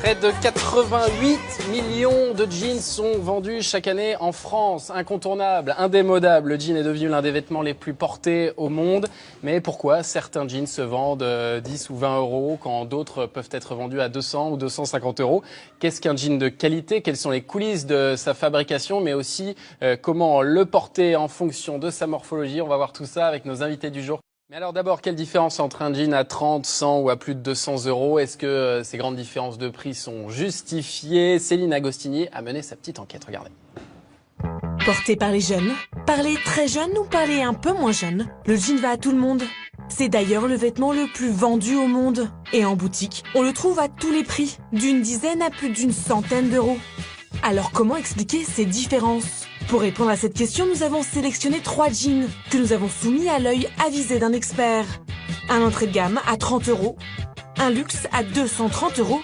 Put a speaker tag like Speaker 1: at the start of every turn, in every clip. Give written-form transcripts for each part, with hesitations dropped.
Speaker 1: Près de 88 millions de jeans sont vendus chaque année en France. Incontournable, indémodable, le jean est devenu l'un des vêtements les plus portés au monde. Mais pourquoi certains jeans se vendent 10 ou 20 euros quand d'autres peuvent être vendus à 200 ou 250 euros? Qu'est-ce qu'un jean de qualité? Quelles sont les coulisses de sa fabrication? Mais aussi comment le porter en fonction de sa morphologie? On va voir tout ça avec nos invités du jour. Mais alors d'abord, quelle différence entre un jean à 30, 100 ou à plus de 200 euros? Est-ce que ces grandes différences de prix sont justifiées? Céline Agostini a mené sa petite enquête, regardez.
Speaker 2: Porté par les jeunes, par les très jeunes ou par les un peu moins jeunes, le jean va à tout le monde. C'est d'ailleurs le vêtement le plus vendu au monde. Et en boutique, on le trouve à tous les prix, d'une dizaine à plus d'une centaine d'euros. Alors comment expliquer ces différences? Pour répondre à cette question, nous avons sélectionné 3 jeans que nous avons soumis à l'œil avisé d'un expert. Un entrée de gamme à 30 euros, un luxe à 230 euros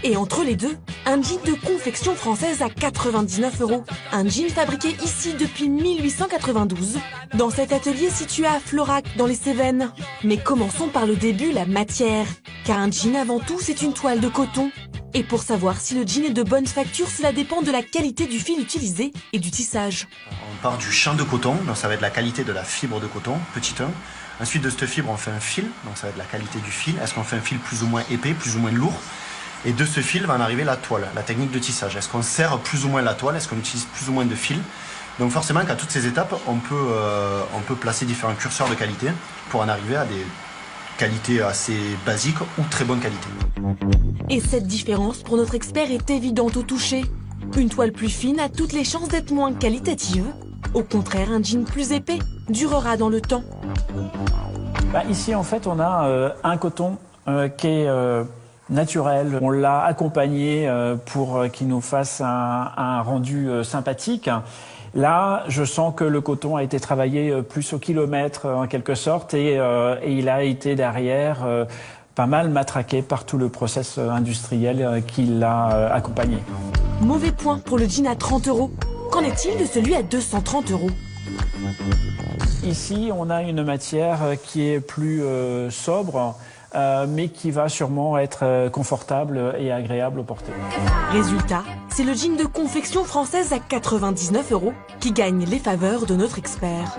Speaker 2: et entre les deux, un jean de confection française à 99 euros. Un jean fabriqué ici depuis 1892, dans cet atelier situé à Florac dans les Cévennes. Mais commençons par le début, la matière. Car un jean avant tout, c'est une toile de coton. Et pour savoir si le jean est de bonne facture, cela dépend de la qualité du fil utilisé et du tissage.
Speaker 3: On part du champ de coton, donc ça va être la qualité de la fibre de coton, petit 1. Ensuite de cette fibre, on fait un fil, donc ça va être la qualité du fil. Est-ce qu'on fait un fil plus ou moins épais, plus ou moins lourd? Et de ce fil va en arriver la toile, la technique de tissage. Est-ce qu'on serre plus ou moins la toile? Est-ce qu'on utilise plus ou moins de fil? Donc forcément qu'à toutes ces étapes, on peut placer différents curseurs de qualité pour en arriver à des qualité assez basique ou très bonne qualité.
Speaker 2: Et cette différence pour notre expert est évidente au toucher. Une toile plus fine a toutes les chances d'être moins qualitative. Au contraire, un jean plus épais durera dans le temps.
Speaker 4: Ici, en fait, on a un coton qui est naturel. On l'a accompagné pour qu'il nous fasse un rendu sympathique. Là, je sens que le coton a été travaillé plus au kilomètre en quelque sorte et il a été derrière pas mal matraqué par tout le process industriel qui l'a accompagné.
Speaker 2: Mauvais point pour le jean à 30 euros. Qu'en est-il de celui à 230 euros?
Speaker 4: Ici, on a une matière qui est plus sobre, mais qui va sûrement être confortable et agréable au porter.
Speaker 2: Résultat, c'est le jean de confection française à 99 euros qui gagne les faveurs de notre expert.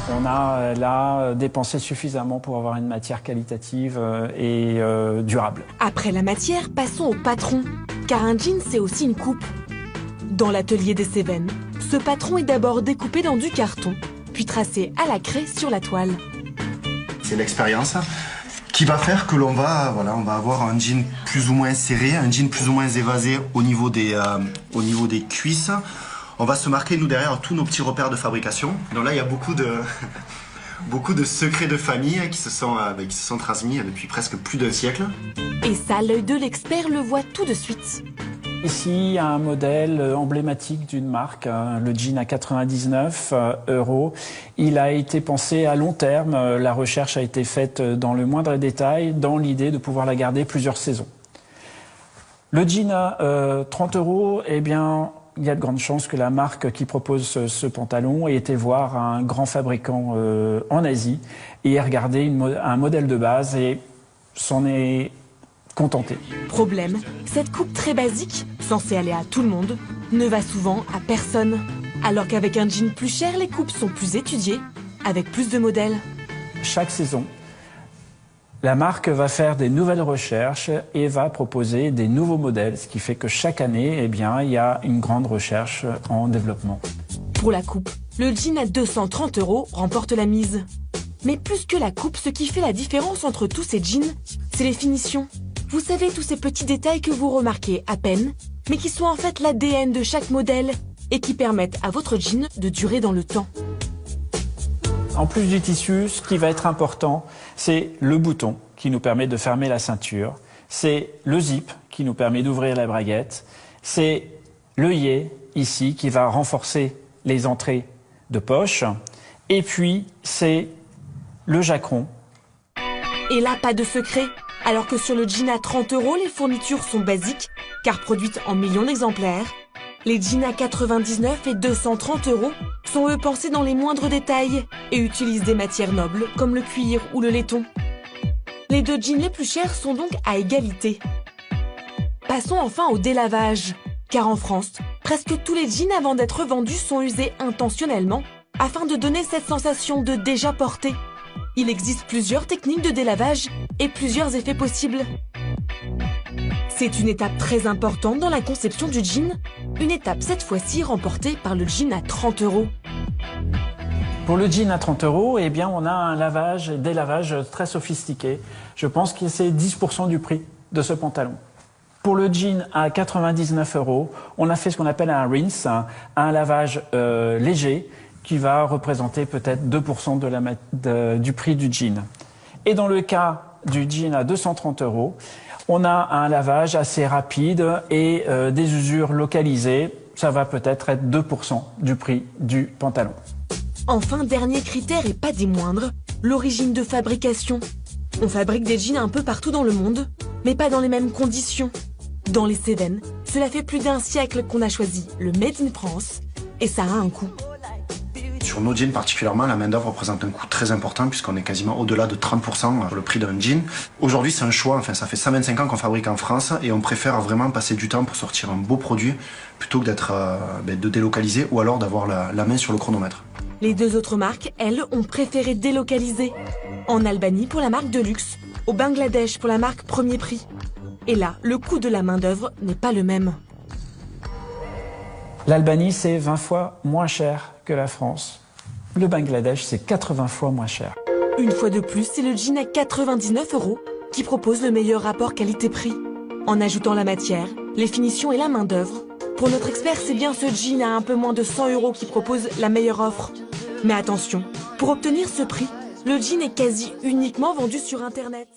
Speaker 4: On a là dépensé suffisamment pour avoir une matière qualitative et durable.
Speaker 2: Après la matière, passons au patron, car un jean c'est aussi une coupe. Dans l'atelier des Cévennes, ce patron est d'abord découpé dans du carton, puis tracé à la craie sur la toile.
Speaker 3: C'est l'expérience qui va faire que on va avoir un jean plus ou moins serré, un jean plus ou moins évasé au niveau des cuisses. On va se marquer, nous, derrière tous nos petits repères de fabrication. Donc là, il y a beaucoup de secrets de famille qui se sont transmis depuis presque plus d'un siècle.
Speaker 2: Et ça, l'œil de l'expert le voit tout de suite.
Speaker 4: Ici, il y a un modèle emblématique d'une marque, le jean à 99 euros. Il a été pensé à long terme. La recherche a été faite dans le moindre détail, dans l'idée de pouvoir la garder plusieurs saisons. Le jean à 30 euros, eh bien, il y a de grandes chances que la marque qui propose ce pantalon ait été voir un grand fabricant en Asie et ait regardé un modèle de base et s'en est contenté.
Speaker 2: Problème, cette coupe très basique, censée aller à tout le monde, ne va souvent à personne. Alors qu'avec un jean plus cher, les coupes sont plus étudiées, avec plus de modèles.
Speaker 4: Chaque saison, la marque va faire des nouvelles recherches et va proposer des nouveaux modèles, ce qui fait que chaque année, eh bien, il y a une grande recherche en développement.
Speaker 2: Pour la coupe, le jean à 230 euros remporte la mise. Mais plus que la coupe, ce qui fait la différence entre tous ces jeans, c'est les finitions. Vous savez, tous ces petits détails que vous remarquez à peine, mais qui sont en fait l'ADN de chaque modèle et qui permettent à votre jean de durer dans le temps.
Speaker 4: En plus du tissu, ce qui va être important, c'est le bouton qui nous permet de fermer la ceinture, c'est le zip qui nous permet d'ouvrir la braguette, c'est l'œillet ici qui va renforcer les entrées de poche, et puis c'est le jacqueron.
Speaker 2: Et là, pas de secret. Alors que sur le jean à 30 euros, les fournitures sont basiques, car produites en millions d'exemplaires. Les jeans à 99 et 230 euros sont eux pensés dans les moindres détails et utilisent des matières nobles comme le cuir ou le laiton. Les deux jeans les plus chers sont donc à égalité. Pas Passons enfin au délavage. Car en France, presque tous les jeans avant d'être vendus sont usés intentionnellement afin de donner cette sensation de déjà porté. Il existe plusieurs techniques de délavage et plusieurs effets possibles. C'est une étape très importante dans la conception du jean, une étape cette fois-ci remportée par le jean à 30 €.
Speaker 4: Pour le jean à 30 €, eh bien, on a un lavage et délavage très sophistiqué. Je pense que c'est 10% du prix de ce pantalon. Pour le jean à 99 €, on a fait ce qu'on appelle un rinse, un lavage léger qui va représenter peut-être 2% du prix du jean. Et dans le cas du jean à 230 €, on a un lavage assez rapide et des usures localisées. Ça va peut-être être 2% du prix du pantalon.
Speaker 2: Enfin, dernier critère et pas des moindres, l'origine de fabrication. On fabrique des jeans un peu partout dans le monde, mais pas dans les mêmes conditions. Dans les Cévennes, cela fait plus d'1 siècle qu'on a choisi le Made in France, et ça a un coût.
Speaker 3: Sur nos jeans particulièrement, la main-d'œuvre représente un coût très important puisqu'on est quasiment au-delà de 30% sur le prix d'un jean. Aujourd'hui, c'est un choix. Enfin, ça fait 125 ans qu'on fabrique en France et on préfère vraiment passer du temps pour sortir un beau produit plutôt que de délocaliser ou alors d'avoir la main sur le chronomètre.
Speaker 2: Les deux autres marques, elles, ont préféré délocaliser. En Albanie pour la marque de luxe, au Bangladesh pour la marque Premier Prix. Et là, le coût de la main-d'œuvre n'est pas le même.
Speaker 4: L'Albanie, c'est 20 fois moins cher que la France. Le Bangladesh, c'est 80 fois moins cher.
Speaker 2: Une fois de plus, c'est le jean à 99 € qui propose le meilleur rapport qualité-prix. En ajoutant la matière, les finitions et la main-d'œuvre, pour notre expert, c'est bien ce jean à un peu moins de 100 € qui propose la meilleure offre. Mais attention, pour obtenir ce prix, le jean est quasi uniquement vendu sur Internet.